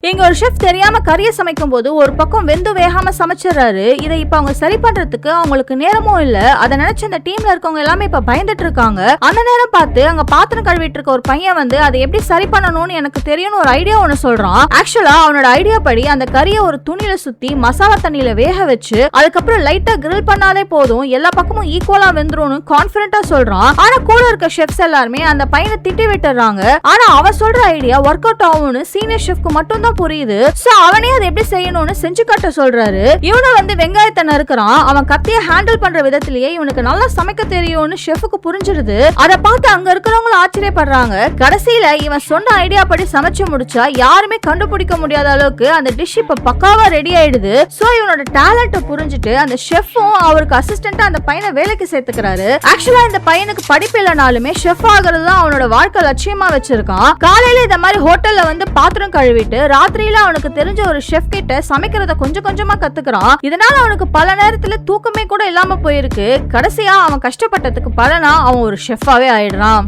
இங்க ஒரு ஷெஃப் தெரியாம கறியை சமைக்கும் போது ஒரு பக்கம் வெந்து வேகாம சமைச்சிடறாரு. இதை இப்ப அவங்க சரி பண்றதுக்கு அவங்களுக்கு நேரமும் இல்ல. அதை நினைச்சு அந்த டீம்ல இருக்கவங்க எல்லாமே இப்ப பயந்துட்டு இருக்காங்க. அந்த நேரம் பார்த்து அங்க பாத்திரம் கழுவிட்டு இருக்க ஒரு பையன் வந்து அதை எப்படி சரி பண்ணணும்னு எனக்கு தெரியும்னு ஒரு ஐடியா ஒண்ணு சொல்றான். ஆக்சுவலா அவனோட ஐடியா படி அந்த கறியை ஒரு துணியில சுத்தி மசாலா தண்ணியில வேக வச்சு அதுக்கப்புறம் லைட்டா கிரில் பண்ணாலே போதும், எல்லா பக்கமும் ஈக்குவலா வெந்துரும்னு கான்பிடண்டா சொல்றான். ஆனா கூட இருக்க ஷெஃப்ஸ் எல்லாருமே அந்த பையனை திட்டி விட்டுறாங்க. ஆனா அவன் சொல்ற ஐடியா ஒர்க் அவுட் ஆகும்னு சீனியர் ஷெஃப்க்கு மட்டும் புரியுது. சோ அவனே அதை எப்படி செய்யணும்னு செஞ்சு காட்ட சொல்றாரு. இவனை வந்து வெங்காயத்தை நறுக்குறான். அவன் கத்தியை ஹேண்டில் பண்ற விதத்திலேயே இவனுக்கு நல்லா சமைக்க தெரியும்னு ஷெஃப்க்கு புரிஞ்சிருது. அதை பார்த்து அங்க இருக்கிறவங்க ஆச்சரியப்படுறாங்க. கடைசியில இவன் சொன்ன ஐடியா படி சமைச்சு முடிச்சா யாருமே கண்டுபிடிக்க முடியாத அளவுக்கு அந்த டிஷ் இப்ப பக்காவா ரெடி ஆயிடுது. சோ இவனோட டேலண்ட புரிஞ்சுட்டு அந்த ஷெஃப்பும் அவருக்கு அசிஸ்டன்டா அந்த பையனை வேலைக்கு சேர்த்துக்கிறாரு. ஆக்சுவலா இந்த பையனுக்கு படிப்பு இல்லனாலுமே ஷெஃப் ஆகிறது தான் அவனோட வாழ்க்கை லட்சியமா வச்சிருக்கான். காலையில இந்த மாதிரி ஹோட்டல்ல வந்து பாத்திரம் கழுவிட்டு ராத்திரியில அவனுக்கு தெரிஞ்ச ஒரு ஷெஃப் கிட்ட சமைக்கிறத கொஞ்சம் கொஞ்சமா கத்துக்கிறான். இதனால அவனுக்கு பல நேரத்துல தூக்கமே கூட இல்லாம போயிருக்கு. கடைசியா அவன் கஷ்டப்பட்டதுக்கு பலனா அவன் ஒரு ஷெஃபாவே ஆயிடுறான்.